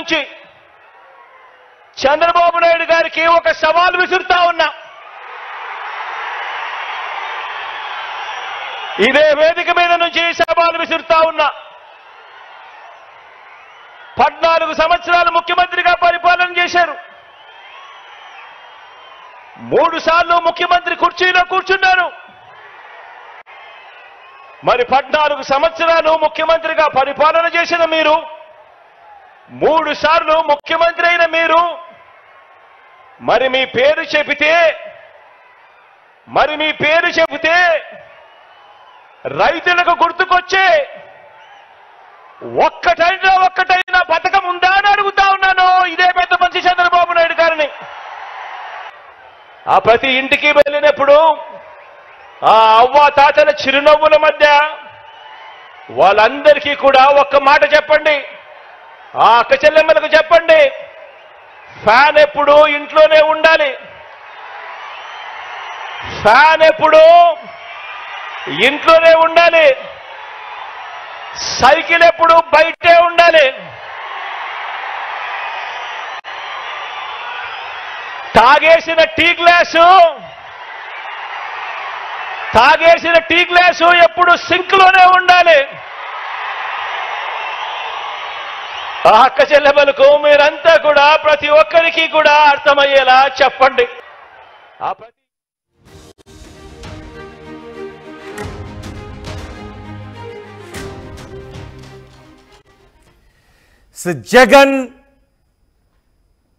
నుంచి చంద్రబాబు నాయుడు గారికి ఒక సవాల్ విసురుతా ఉన్నా. ఇదే వేదిక మీద నుంచి సవాల్ విసురుతా ఉన్నా. 14 సంవత్సరాలు ముఖ్యమంత్రిగా పరిపాలన చేశారు. 3 సార్లు ముఖ్యమంత్రి కుర్చీలో కూర్చున్నారు. మరి 14 సంవత్సరాలు ముఖ్యమంత్రిగా పరిపాలన చేసిన మీరు, 3 సార్లు ముఖ్యమంత్రి అయిన మీరు, మరి మీ పేరు చెబితే రైతులకు గుర్తుకొచ్చే ఒక్కటైనా పథకం ఉందా అని అడుగుతా ఉన్నాను ఇదే పెద్ద మనిషి చంద్రబాబు నాయుడు గారిని. ఆ ప్రతి ఇంటికి వెళ్ళినప్పుడు ఆ అవ్వ తాతల చిరునవ్వుల మధ్య వాళ్ళందరికీ కూడా ఒక్క మాట చెప్పండి. ఆ అక్క చెల్లెమ్మలకు చెప్పండి, ఫ్యాన్ ఎప్పుడు ఇంట్లోనే ఉండాలి, ఫ్యాన్ ఎప్పుడు ఇంట్లోనే ఉండాలి, సైకిల్ ఎప్పుడు బయటే ఉండాలి, తాగేసిన టీ గ్లాసు ఎప్పుడు సింక్ లోనే ఉండాలి. ఆ అక్క చెల్లెమ్మలకు మీరంతా కూడా ప్రతి ఒక్కరికి కూడా అర్థమయ్యేలా చెప్పండి. జగన్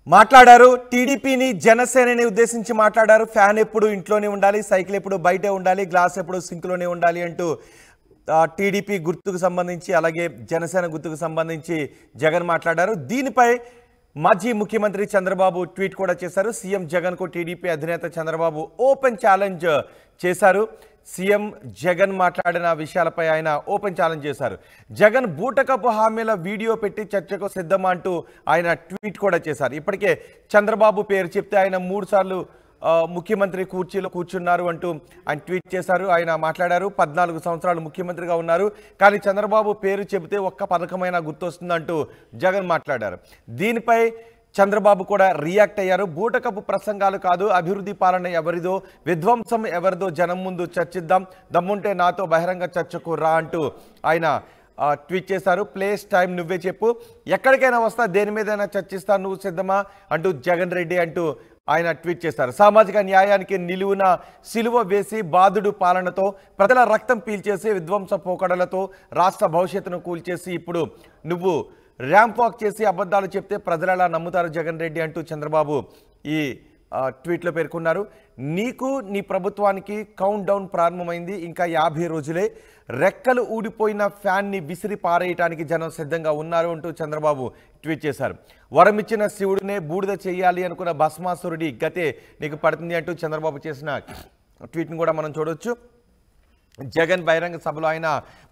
మాట్లాడారు. టీడీపీని జనసేనని ఉద్దేశించి మాట్లాడారు. ఫ్యాన్ ఎప్పుడు ఇంట్లోనే ఉండాలి, సైకిల్ ఎప్పుడు బయటే ఉండాలి, గ్లాస్ ఎప్పుడు సింక్లోనే ఉండాలి అంటూ టీడీపీ గుర్తుకు సంబంధించి అలాగే జనసేన గుర్తుకు సంబంధించి జగన్ మాట్లాడారు. దీనిపై మాజీ ముఖ్యమంత్రి చంద్రబాబు ట్వీట్ కూడా చేశారు. సీఎం జగన్కు టీడీపీ అధినేత చంద్రబాబు ఓపెన్ ఛాలెంజ్ చేశారు. సీఎం జగన్ మాట్లాడిన విషయాలపై ఆయన ఓపెన్ ఛాలెంజ్ చేశారు. జగన్ బూటకపు హామీల వీడియో పెట్టి చర్చకు సిద్ధమా అంటూ ఆయన ట్వీట్ కూడా చేశారు. ఇప్పటికే చంద్రబాబు పేరు చెప్తే ఆయన 3 సార్లు ముఖ్యమంత్రి కుర్చీలో కూర్చున్నారు అంటూ ఆయన ట్వీట్ చేశారు. ఆయన మాట్లాడారు, 14 సంవత్సరాలు ముఖ్యమంత్రిగా ఉన్నారు, కానీ చంద్రబాబు పేరు చెబితే ఒక్క పథకమైనా గుర్తొస్తుందంటూ జగన్ మాట్లాడారు. దీనిపై చంద్రబాబు కూడా రియాక్ట్ అయ్యారు. బూటకపు ప్రసంగాలు కాదు, అభివృద్ధి పాలన ఎవరిదో, విధ్వంసం ఎవరిదో జనం ముందు చర్చిద్దాం, దమ్ముంటే నాతో బహిరంగ చర్చకు రా అంటూ ఆయన ట్వీట్ చేశారు. ప్లేస్ టైం నువ్వే చెప్పు, ఎక్కడికైనా వస్తా, దేని మీదైనా చర్చిస్తా, నువ్వు సిద్ధమా అంటూ జగన్ రెడ్డి అంటూ ఆయన ట్వీట్ చేశారు. సామాజిక న్యాయానికి నిలువున సిలువ వేసి బాధుడు పాలనతో ప్రజల రక్తం పీల్చేసి విధ్వంస పోకడలతో రాష్ట్ర భవిష్యత్తును కూల్చేసి ఇప్పుడు నువ్వు ర్యాంప్ వాక్ చేసి అబద్ధాలు చెప్తే ప్రజలలా నమ్ముతారు జగన్ రెడ్డి అంటూ చంద్రబాబు ఈ ట్వీట్లో పేర్కొన్నారు. నీకు నీ ప్రభుత్వానికి కౌంట్ డౌన్ ప్రారంభమైంది, ఇంకా 50 రోజులే, రెక్కలు ఊడిపోయిన ఫ్యాన్ని విసిరి పారేయటానికి జనం సిద్ధంగా ఉన్నారు అంటూ చంద్రబాబు ట్వీట్ చేశారు. వరమిచ్చిన శివుడినే బూడిద చేయాలి అనుకున్న భస్మాసురుడి గతే నీకు పడుతుంది అంటూ చంద్రబాబు చేసిన ట్వీట్ని కూడా మనం చూడవచ్చు. జగన్ బహిరంగ సభలో ఆయన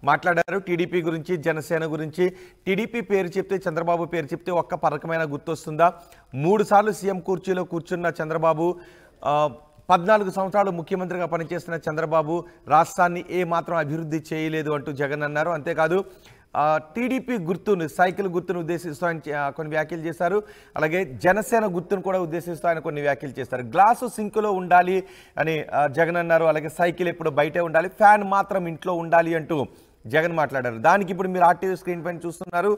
మాట్లాడారు. టీడీపీ గురించి, జనసేన గురించి. టీడీపీ పేరు చెప్తే, చంద్రబాబు పేరు చెప్తే ఒక్క పథకమైన గుర్తొస్తుందా? 3 సార్లు సీఎం కుర్చీలో కూర్చున్న చంద్రబాబు, 14 సంవత్సరాలు ముఖ్యమంత్రిగా పనిచేస్తున్న చంద్రబాబు రాష్ట్రాన్ని ఏమాత్రం అభివృద్ధి చేయలేదు అంటూ జగన్ అన్నారు. అంతేకాదు టీడీపీ గుర్తును, సైకిల్ గుర్తును ఉద్దేశిస్తూ ఆయన కొన్ని వ్యాఖ్యలు చేశారు. అలాగే జనసేన గుర్తును కూడా ఉద్దేశిస్తూ ఆయన కొన్ని వ్యాఖ్యలు చేశారు. గ్లాసు సింకులో ఉండాలి అని జగన్ అన్నారు. అలాగే సైకిల్ ఎప్పుడు బయటే ఉండాలి, ఫ్యాన్ మాత్రం ఇంట్లో ఉండాలి అంటూ జగన్ మాట్లాడారు. దానికి ఇప్పుడు మీరు ఆర్టీవీ స్క్రీన్ పైన చూస్తున్నారు.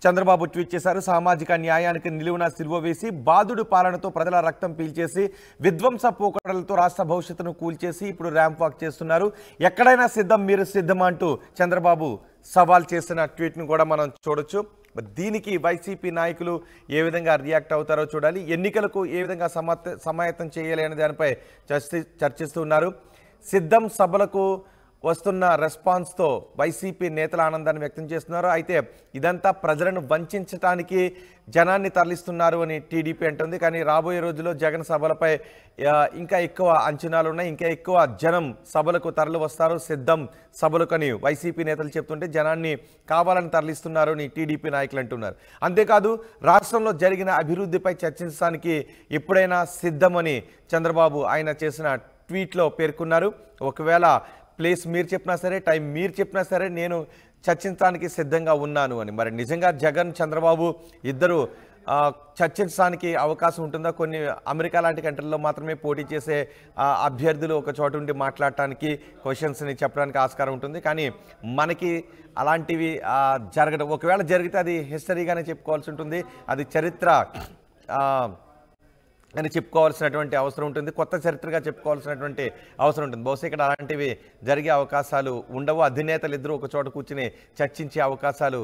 చంద్రబాబు ట్వీట్ చేశారు. సామాజిక న్యాయానికి నిలువున సిలువ వేసి బాధుడు పాలనతో ప్రజల రక్తం పీల్చేసి విధ్వంస పోకడలతో రాష్ట్ర భవిష్యత్తును కూల్చేసి ఇప్పుడు ర్యాంప్ వాక్ చేస్తున్నారు, ఎక్కడైనా సిద్ధం, మీరు సిద్ధమా అంటూ చంద్రబాబు సవాల్ చేసిన ట్వీట్ను కూడా మనం చూడొచ్చు. దీనికి వైసీపీ నాయకులు ఏ విధంగా రియాక్ట్ అవుతారో చూడాలి. ఎన్నికలకు ఏ విధంగా సమాయత్తం చేయాలి అనే దానిపై చర్చిస్తున్నారు. సిద్ధం సభలకు వస్తున్న రెస్పాన్స్తో వైసీపీ నేతల ఆనందాన్ని వ్యక్తం చేస్తున్నారు. అయితే ఇదంతా ప్రజలను వంచడానికి జనాన్ని తరలిస్తున్నారు అని టీడీపీ అంటుంది. కానీ రాబోయే రోజుల్లో జగన్ సభలపై ఇంకా ఎక్కువ అంచనాలు ఉన్నాయి, ఇంకా ఎక్కువ జనం సభలకు తరలి వస్తారు, సిద్ధం సభలకు అని వైసీపీ నేతలు చెప్తుంటే జనాన్ని కావాలని తరలిస్తున్నారు అని టీడీపీ నాయకులు అంటున్నారు. అంతేకాదు రాష్ట్రంలో జరిగిన అభివృద్ధిపై చర్చించడానికి ఎప్పుడైనా సిద్ధమని చంద్రబాబు ఆయన చేసిన ట్వీట్లో పేర్కొన్నారు. ఒకవేళ ప్లేస్ మీరు చెప్పినా సరే, టైం మీరు చెప్పినా సరే, నేను చర్చించడానికి సిద్ధంగా ఉన్నాను అని. మరి నిజంగా జగన్ చంద్రబాబు ఇద్దరు చర్చించడానికి అవకాశం ఉంటుందా? కొన్ని అమెరికా లాంటి కంట్రీల్లో మాత్రమే పోటీ చేసే అభ్యర్థులు ఒక చోటు ఉండి మాట్లాడటానికి, క్వశ్చన్స్ని చెప్పడానికి ఆస్కారం ఉంటుంది. కానీ మనకి అలాంటివి జరగడం, ఒకవేళ జరిగితే అది హిస్టరీగానే చెప్పుకోవాల్సి ఉంటుంది, అది చరిత్ర అని చెప్పుకోవాల్సినటువంటి అవసరం ఉంటుంది, కొత్త చరిత్రగా చెప్పుకోవాల్సినటువంటి అవసరం ఉంటుంది. బహుశా ఇక్కడ అలాంటివి జరిగే అవకాశాలు ఉండవు. అధినేతలు ఇద్దరు ఒక చోట కూర్చుని చర్చించే అవకాశాలు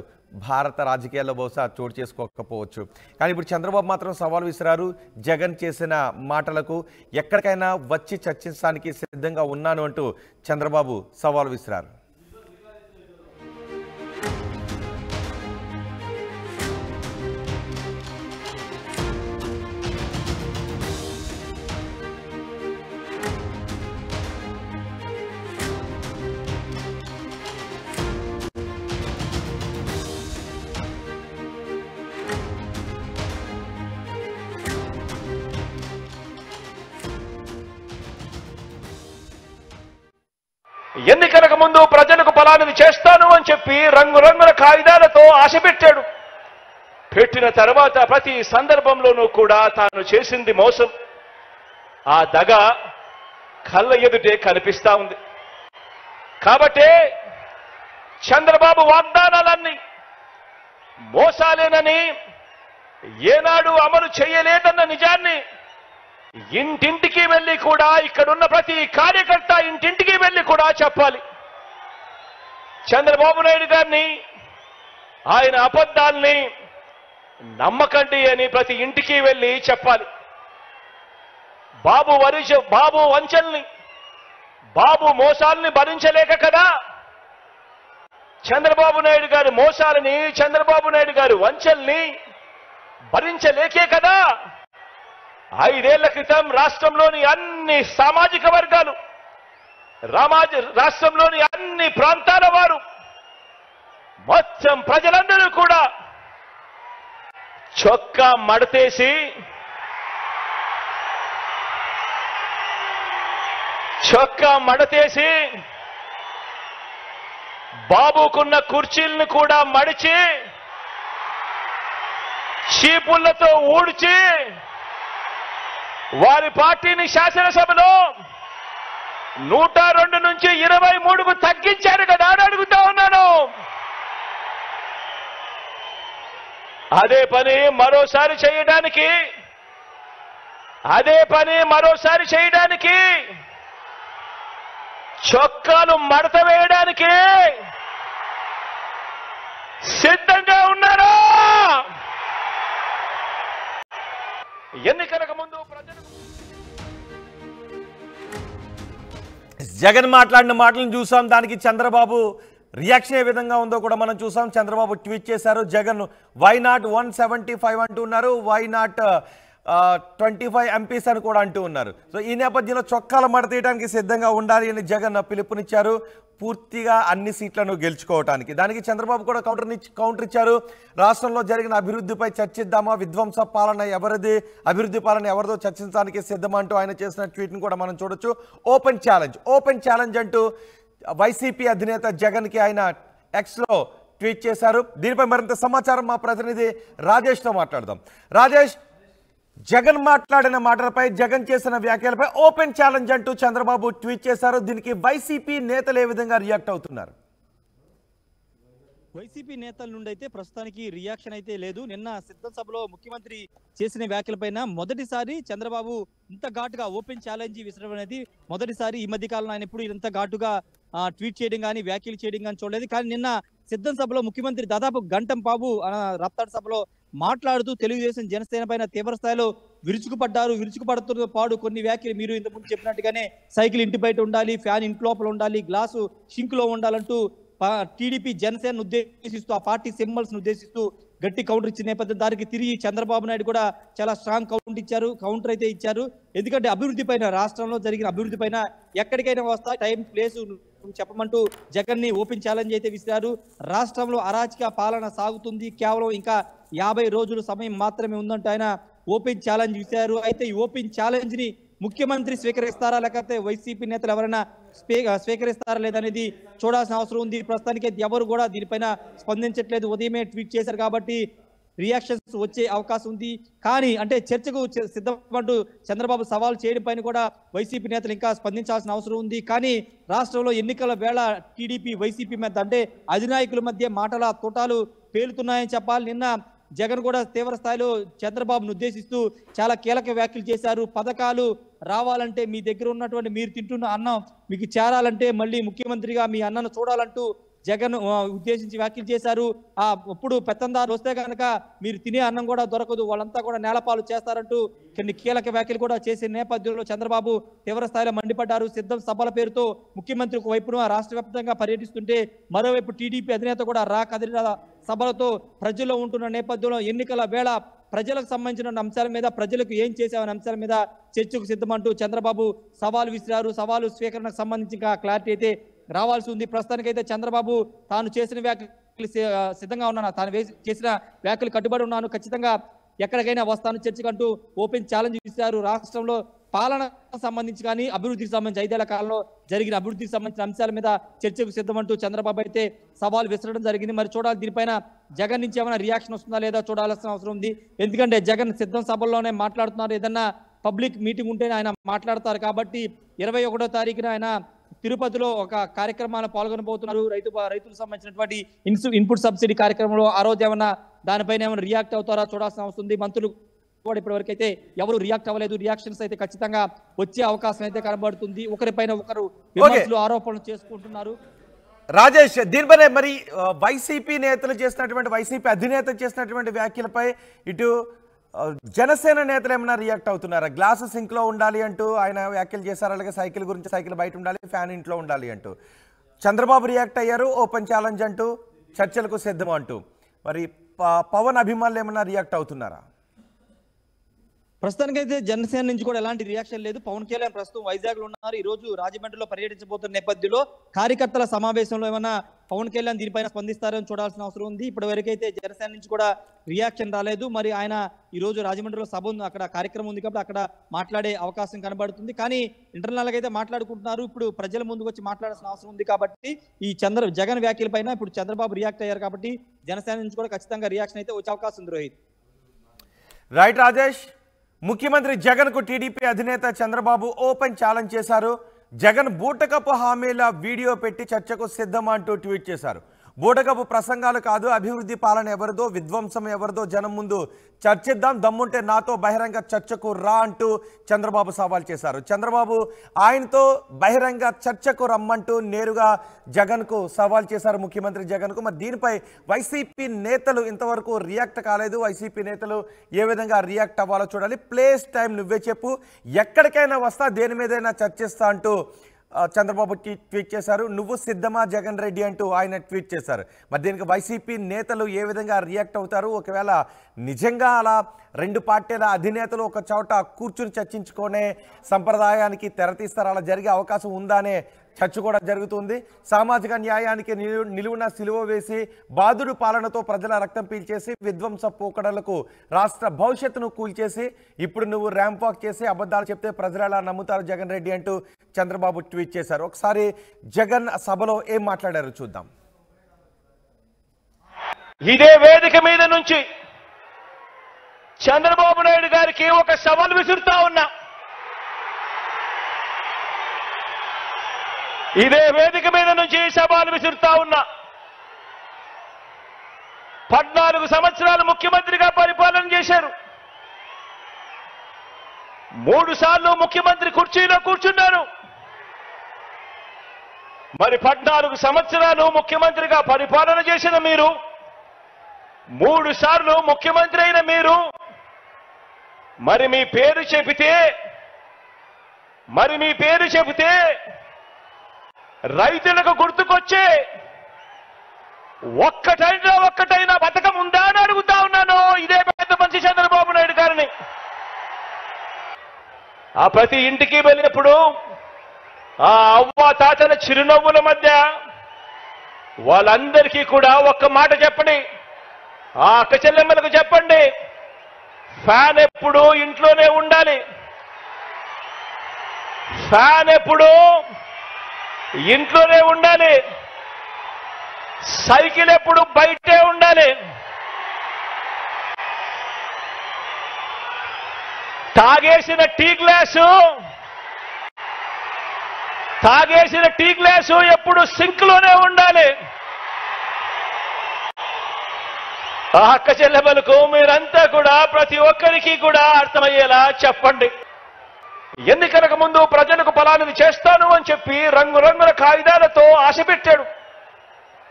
భారత రాజకీయాల్లో బహుశా చోటు చేసుకోకపోవచ్చు. కానీ ఇప్పుడు చంద్రబాబు మాత్రం సవాల్ విసిరారు. జగన్ చేసిన మాటలకు ఎక్కడికైనా వచ్చి చర్చించడానికి సిద్ధంగా ఉన్నాను అంటూ చంద్రబాబు సవాల్ విసిరారు. ఎన్నికలకు ముందు ప్రజలకు ఫలానిది చేస్తాను అని చెప్పి రంగురంగుల కాగితాలతో ఆశ పెట్టాడు. పెట్టిన తర్వాత ప్రతి సందర్భంలోనూ కూడా తాను చేసింది మోసం, ఆ దగ కళ్ళ ఎదుటే కనిపిస్తా ఉంది. కాబట్టే చంద్రబాబు వాగ్దానాలన్నీ మోసాలేనని, ఏనాడు అమలు చేయలేదన్న నిజాన్ని ఇంటింటికి వెళ్ళి కూడా, ఇక్కడున్న ప్రతి కార్యకర్త ఇంటింటికి వెళ్ళి కూడా చెప్పాలి. చంద్రబాబు నాయుడు గారిని, ఆయన అబద్ధాల్ని నమ్మకండి అని ప్రతి ఇంటికి వెళ్ళి చెప్పాలి. బాబు వంచల్ని, బాబు మోసాలని భరించలేక కదా, చంద్రబాబు నాయుడు గారి మోసాలని, చంద్రబాబు నాయుడు గారి వంచల్ని భరించలేకే కదా 5 ఏళ్ల క్రితం రాష్ట్రంలోని అన్ని సామాజిక వర్గాలు, రాష్ట్రంలోని అన్ని ప్రాంతాల వారు, మొత్తం ప్రజలందరూ కూడా చొక్కా మడతేసి బాబుకున్న కుర్చీలను కూడా మడిచి, చీపుళ్లతో ఊడ్చి వారి పార్టీని శాసనసభలో 102 నుంచి 23కు తగ్గించారు కదా అని అడుగుతా ఉన్నాను. అదే పని మరోసారి చేయడానికి చొక్కాలు మడత వేయడానికి సిద్ధంగా ఉన్నారా? ఎన్నికలకు ముందు జగన్ మాట్లాడిన మాటలను చూసాం. దానికి చంద్రబాబు రియాక్షన్ ఏ విధంగా ఉందో కూడా మనం చూసాం. చంద్రబాబు ట్వీట్ చేశారు, జగన్ వై నాట్ 175 అంటూ ఉన్నారు, వై నాట్ 25 ఎంపీస్ అని కూడా అంటూ ఉన్నారు. సో ఈ నేపథ్యంలో చొక్కాల మడతీయడానికి సిద్ధంగా ఉండాలి అని జగన్ పిలుపునిచ్చారు, పూర్తిగా అన్ని సీట్లను గెలుచుకోవటానికి. దానికి చంద్రబాబు కూడా కౌంటర్ ఇచ్చారు. రాష్ట్రంలో జరిగిన అభివృద్ధిపై చర్చిద్దామా, విధ్వంస పాలన ఎవరిది, అభివృద్ధి పాలన ఎవరిదో చర్చించడానికి సిద్ధమంటూ ఆయన చేసిన ట్వీట్ను కూడా మనం చూడొచ్చు. ఓపెన్ ఛాలెంజ్ అంటూ వైసీపీ అధినేత జగన్కి ఆయన ఎక్స్లో ట్వీట్ చేశారు. దీనిపై మరింత సమాచారం మా ప్రతినిధి రాజేష్తో మాట్లాడదాం. రాజేష్, జగన్ మాట్లాడిన మాటలపై, జగన్ చేసిన వ్యాఖ్యలపై ఓపెన్ ఛాలెంజ్ అంటూ చంద్రబాబు ట్వీట్ చేశారు. దీనికి వైసీపీ నేతలు ఏ విధంగా రియాక్ట్ అవుతున్నారు? వైసీపీ నేతల నుండి అయితే ప్రస్తుతానికి రియాక్షన్ అయితే లేదు. నిన్న సిద్ధం సభలో ముఖ్యమంత్రి చేసిన వ్యాఖ్యలపైన మొదటిసారి చంద్రబాబు ఇంత ఘాటుగా ఓపెన్ ఛాలెంజ్ విసరడం అనేది మొదటిసారి. ఈ మధ్య కాలంలో ఆయన ఎప్పుడు ఇంత ఘాటుగా ట్వీట్ చేయడం కానీ, వ్యాఖ్యలు చేయడం కానీ చూడలేదు. కానీ నిన్న సిద్ధం సభలో ముఖ్యమంత్రి దాదాపు గంటం పాబు రప్తాడు సభలో మాట్లాడుతూ తెలుగుదేశం జనసేన పైన తీవ్ర స్థాయిలో విరుచుకుపడుతున్న పాడు కొన్ని వ్యాఖ్యలు మీరు ఇంతకుముందు చెప్పినట్టుగానే సైకిల్ ఇంటి బయట ఉండాలి, ఫ్యాన్ ఇంటి లోపల ఉండాలి, గ్లాసు షింక్ లో ఉండాలంటూ టీడీపీ జనసేనను ఉద్దేశిస్తూ, ఆ పార్టీ సింబల్స్ ను ఉద్దేశిస్తూ గట్టి కౌంటర్ ఇచ్చిన నేపథ్యం దానికి తిరిగి చంద్రబాబు నాయుడు కూడా చాలా స్ట్రాంగ్ కౌంటర్ అయితే ఇచ్చారు. ఎందుకంటే అభివృద్ధి పైన, రాష్ట్రంలో జరిగిన అభివృద్ధి పైన ఎక్కడికైనా వస్తా, టైం ప్లేస్ చెప్పమంటూ జగన్ ని ఓపెన్ ఛాలెంజ్ అయితే విసిరారు. రాష్ట్రంలో అరాచక పాలన సాగుతుంది, కేవలం ఇంకా 50 రోజుల సమయం మాత్రమే ఉందంటూ ఆయన ఓపెన్ ఛాలెంజ్ విసిరారు. అయితే ఈ ఓపెన్ ఛాలెంజ్ ని ముఖ్యమంత్రి స్వీకరిస్తారా లేకపోతే వైసీపీ నేతలు ఎవరైనా స్వీకరిస్తారా లేదనేది చూడాల్సిన అవసరం ఉంది. ప్రస్తుతానికి ఎవరు కూడా దీనిపైన స్పందించట్లేదు. ఉదయమే ట్వీట్ చేశారు కాబట్టి రియాక్షన్స్ వచ్చే అవకాశం ఉంది. కానీ అంటే చర్చకు సిద్ధమంటూ చంద్రబాబు సవాల్ చేయడం పైన కూడా వైసీపీ నేతలు ఇంకా స్పందించాల్సిన అవసరం ఉంది. కానీ రాష్ట్రంలో ఎన్నికల వేళ టీడీపీ వైసీపీ మధ్య అంటే అధినాయకుల మధ్య మాటల తోటాలు పేలుతున్నాయని చెప్పాలి. నిన్న జగన్ కూడా తీవ్ర స్థాయిలో చంద్రబాబును ఉద్దేశిస్తూ చాలా కీలక వ్యాఖ్యలు చేశారు. పథకాలు రావాలంటే మీ దగ్గర ఉన్నటువంటి మీరు తింటున్న అన్నం మీకు చేరాలంటే మళ్ళీ ముఖ్యమంత్రిగా మీ అన్నను చూడాలంటూ జగన్ ఉద్దేశించి వ్యాఖ్యలు చేశారు. అప్పుడు పెత్తందారు వస్తే కనుక మీరు తినే అన్నం కూడా దొరకదు, వాళ్ళంతా కూడా నేలపాలు చేస్తారంటూ కొన్ని కీలక వ్యాఖ్యలు కూడా చేసే నేపథ్యంలో చంద్రబాబు తీవ్ర స్థాయిలో మండిపడ్డారు. సిద్ధం సభల పేరుతో ముఖ్యమంత్రి ఒక వైపున రాష్ట్ర వ్యాప్తంగా పర్యటిస్తుంటే మరోవైపు టీడీపీ అధినేత కూడా కదిలిన సభలతో ప్రజల్లో ఉంటున్న నేపథ్యంలో ఎన్నికల వేళ ప్రజలకు సంబంధించిన అంశాల మీద ప్రజలకు ఏం చేశామనే అంశాల మీద చర్చకు సిద్ధమంటూ చంద్రబాబు సవాలు విసిరారు. సవాలు స్వీకరణకు సంబంధించి క్లారిటీ అయితే రావాల్సి ఉంది. ప్రస్తుతానికైతే చంద్రబాబు తాను చేసిన వ్యాఖ్యలు సిద్ధంగా ఉన్నాను, తాను చేసిన వ్యాఖ్యలు కట్టుబడి ఉన్నాను, ఖచ్చితంగా ఎక్కడికైనా వస్తాను చర్చకంటూ ఓపెన్ ఛాలెంజ్ ఇస్తారు. రాష్ట్రంలో పాలన సంబంధించి కానీ అభివృద్ధికి సంబంధించి 5 ఏళ్ల కాలంలో జరిగిన అభివృద్ధికి సంబంధించిన అంశాల మీద చర్చకు సిద్ధమంటూ చంద్రబాబు అయితే సవాల్ విసరడం జరిగింది. మరి చూడాలి దీనిపైన జగన్ నుంచి ఏమైనా రియాక్షన్ వస్తుందా లేదా చూడాల్సిన అవసరం ఉంది. ఎందుకంటే జగన్ సిద్ధం సభల్లోనే మాట్లాడుతున్నారు. ఏదన్నా పబ్లిక్ మీటింగ్ ఉంటేనే ఆయన మాట్లాడతారు కాబట్టి 21వ తారీఖున ఆయన తిరుపతిలో ఒక కార్యక్రమాన్ని పాల్గొనబోతున్నారు. రైతులకు సంబంధించినటువంటి ఇన్పుట్ సబ్సిడీ కార్యక్రమంలో ఆ రోజు ఏమన్నా దానిపైన ఏమైనా రియాక్ట్ అవుతారా చూడాల్సిన అవసరం ఉంది. మంత్రులు కూడా ఇప్పటివరకు అయితే ఎవరు రియాక్ట్ అవ్వలేదు. రియాక్షన్స్ అయితే ఖచ్చితంగా వచ్చే అవకాశం అయితే కనబడుతుంది. ఒకరిపైన ఒకరు విమర్శలు ఆరోపణలు చేసుకుంటున్నారు. రాజేష్, దీనిపైన మరి వైసీపీ నేతలు చేసినటువంటి వైసీపీ అధినేత చేసినటువంటి వ్యాఖ్యలపై ఇటు జనసేన నేతలు ఏమైనా రియాక్ట్ అవుతున్నారా? గ్లాసు సింక్లో ఉండాలి అంటూ ఆయన వ్యాఖ్యలు చేశారు. అలాగే సైకిల్ గురించి సైకిల్ బయట ఉండాలి, ఫ్యాన్ ఇంట్లో ఉండాలి అంటూ చంద్రబాబు రియాక్ట్ అయ్యారు. ఓపెన్ ఛాలెంజ్ అంటూ చర్చలకు సిద్ధం అంటూ మరి పవన్ అభిమానులు ఏమైనా రియాక్ట్ అవుతున్నారా? ప్రస్తుతానికైతే జనసేన నుంచి కూడా ఎలాంటి రియాక్షన్ లేదు. పవన్ కళ్యాణ్ ప్రస్తుతం వైజాగ్ లో ఉన్నారు. ఈ రోజు రాజమండ్రిలో పర్యటించబోతున్న నేపథ్యంలో కార్యకర్తల సమావేశంలో ఏమైనా పవన్ కళ్యాణ్ దీనిపైన స్పందిస్తారని చూడాల్సిన అవసరం ఉంది. ఇప్పటి వరకైతే జనసేన నుంచి కూడా రియాక్షన్ రాలేదు. మరి ఆయన ఈ రోజు రాజమండ్రిలో సభ ఉంది, అక్కడ కార్యక్రమం ఉంది కాబట్టి అక్కడ మాట్లాడే అవకాశం కనబడుతుంది. కానీ ఇంటర్నల్ గా అయితే మాట్లాడుకుంటున్నారు. ఇప్పుడు ప్రజల ముందుకు వచ్చి మాట్లాడాల్సిన అవసరం ఉంది కాబట్టి ఈ జగన్ వ్యాఖ్యల పైన ఇప్పుడు చంద్రబాబు రియాక్ట్ అయ్యారు కాబట్టి జనసేన నుంచి కూడా ఖచ్చితంగా రియాక్షన్ అయితే వచ్చే అవకాశం ఉంది. రోహిత్. రైట్ రాజేష్, ముఖ్యమంత్రి జగన్ కు టీడీపీ అధినేత చంద్రబాబు ఓపెన్ ఛాలెంజ్ చేశారు. జగన్ బూటకపు హామీల వీడియో పెట్టి చర్చకు సిద్ధం అంటూ ట్వీట్ చేశారు. బూటకపు ప్రసంగాలు కాదు, అభివృద్ధి పాలన ఎవరిదో, విధ్వంసం ఎవరిదో జనం ముందు చర్చిద్దాం, దమ్ముంటే నాతో బహిరంగ చర్చకు రా అంటూ చంద్రబాబు సవాల్ చేశారు. చంద్రబాబు ఆయనతో బహిరంగ చర్చకు రమ్మంటూ నేరుగా జగన్కు సవాల్ చేశారు, ముఖ్యమంత్రి జగన్కు. మరి దీనిపై వైసీపీ నేతలు ఇంతవరకు రియాక్ట్ కాలేదు. వైసీపీ నేతలు ఏ విధంగా రియాక్ట్ అవ్వాలో చూడాలి. ప్లేస్ టైం నువ్వే చెప్పు, ఎక్కడికైనా వస్తా, దేని మీదైనా చర్చిస్తా అంటూ చంద్రబాబు ట్వీట్ చేశారు. నువ్వు సిద్ధమా జగన్ రెడ్డి అంటూ ఆయన ట్వీట్ చేశారు. మరి దీనికి వైసీపీ నేతలు ఏ విధంగా రియాక్ట్ అవుతారు? ఒకవేళ నిజంగా అలా రెండు పార్టీల అధినేతలు ఒక చోట కూర్చుని చర్చించుకునే సంప్రదాయానికి తెరతీస్తారు, అలా జరిగే అవకాశం ఉందానే చర్చ కూడా జరుగుతుంది. సామాజిక న్యాయానికి నిలువున సిలువ వేసి బాధుడు పాలనతో ప్రజల రక్తం పీల్చేసి విధ్వంస పోకడలకు రాష్ట్ర భవిష్యత్తును కూల్చేసి ఇప్పుడు నువ్వు ర్యాంప్ వాక్ చేసి అబద్ధాలు చెప్తే ప్రజలు ఎలా నమ్ముతారు జగన్ రెడ్డి అంటూ చంద్రబాబు ట్వీట్ చేశారు. ఒకసారి జగన్ సభలో ఏం మాట్లాడారు చూద్దాం. ఇదే వేదిక మీద నుంచి చంద్రబాబు నాయుడు గారికి ఒక సవాల్ విసురుతా ఉన్నా. ఇదే వేదిక మీద నుంచి సవాలు విసురుతా ఉన్నా. 14 సంవత్సరాలు ముఖ్యమంత్రిగా పరిపాలన చేశారు. 3 సార్లు ముఖ్యమంత్రి కుర్చీలో కూర్చున్నారు. మరి 14 సంవత్సరాలు ముఖ్యమంత్రిగా పరిపాలన చేసిన మీరు, 3 సార్లు ముఖ్యమంత్రి అయిన మీరు, మరి మీ పేరు చెబితే రైతులకు గుర్తుకొచ్చే ఒక్కటైనా పథకం ఉందా అని అడుగుతా ఉన్నాను ఇదే పెద్ద మనిషి చంద్రబాబు నాయుడు గారిని. ఆ ప్రతి ఇంటికి వెళ్ళినప్పుడు ఆ అవ్వ తాతల చిరునవ్వుల మధ్య వాళ్ళందరికీ కూడా ఒక్క మాట చెప్పండి, ఆ అక్క చెల్లెమ్మలకు చెప్పండి, ఫ్యాన్ ఎప్పుడు ఇంట్లోనే ఉండాలి, ఫ్యాన్ ఎప్పుడు ఇంట్లోనే ఉండాలి, సైకిల్ ఎప్పుడు బయటే ఉండాలి, తాగేసిన టీ గ్లాసు ఎప్పుడు సింక్ లోనే ఉండాలి. ఆ అక్క చెల్లెమ్మలకు మీరంతా కూడా ప్రతి ఒక్కరికి కూడా అర్థమయ్యేలా చెప్పండి. ఎన్నికలకు ముందు ప్రజలకు ఫలానిది చేస్తాను అని చెప్పి రంగురంగుల కాగితాలతో ఆశ పెట్టాడు.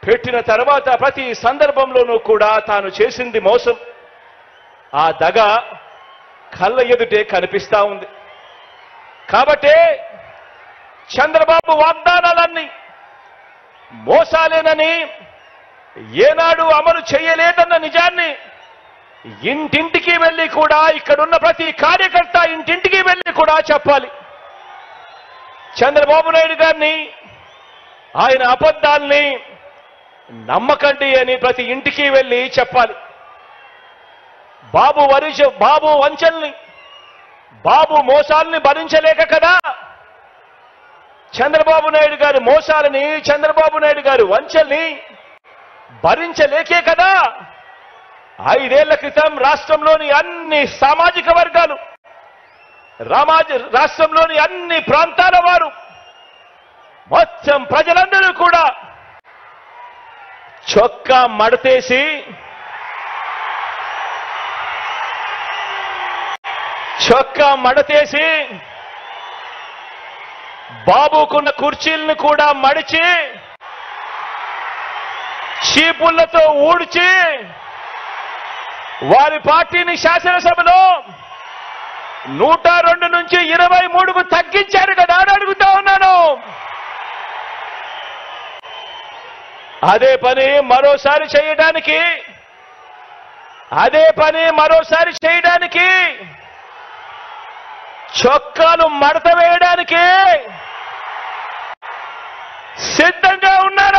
పెట్టిన తర్వాత ప్రతి సందర్భంలోనూ కూడా తాను చేసింది మోసం. ఆ దగ కళ్ళ ఎదుటే కనిపిస్తా ఉంది. కాబట్టి చంద్రబాబు వాగ్దానాలన్నీ మోసాలేనని, ఏనాడు అమలు చేయలేదన్న నిజాన్ని ఇంటింటికి వెళ్ళి కూడా, ఇక్కడున్న ప్రతి కార్యకర్త ఇంటింటికి వెళ్ళి కూడా చెప్పాలి. చంద్రబాబు నాయుడు గారిని, ఆయన అబద్ధాల్ని నమ్మకండి అని ప్రతి ఇంటికి వెళ్ళి చెప్పాలి. బాబు వంచల్ని, బాబు మోసాలని భరించలేక కదా, చంద్రబాబు నాయుడు గారి మోసాలని, చంద్రబాబు నాయుడు గారి వంచల్ని భరించలేకే కదా 5 ఏళ్ల క్రితం రాష్ట్రంలోని అన్ని సామాజిక వర్గాలు, రాష్ట్రంలోని అన్ని ప్రాంతాల వారు, మొత్తం ప్రజలందరూ కూడా చొక్కా మడతేసి బాబుకున్న కుర్చీలను కూడా మడిచి, చీపుళ్లతో ఊడ్చి వారి పార్టీని శాసనసభలో 102 నుంచి 23కు తగ్గించారు కదా అని అడుగుతా ఉన్నాను. అదే పని మరోసారి చేయడానికి, చొక్కాలు మడత వేయడానికి సిద్ధంగా ఉన్నారా?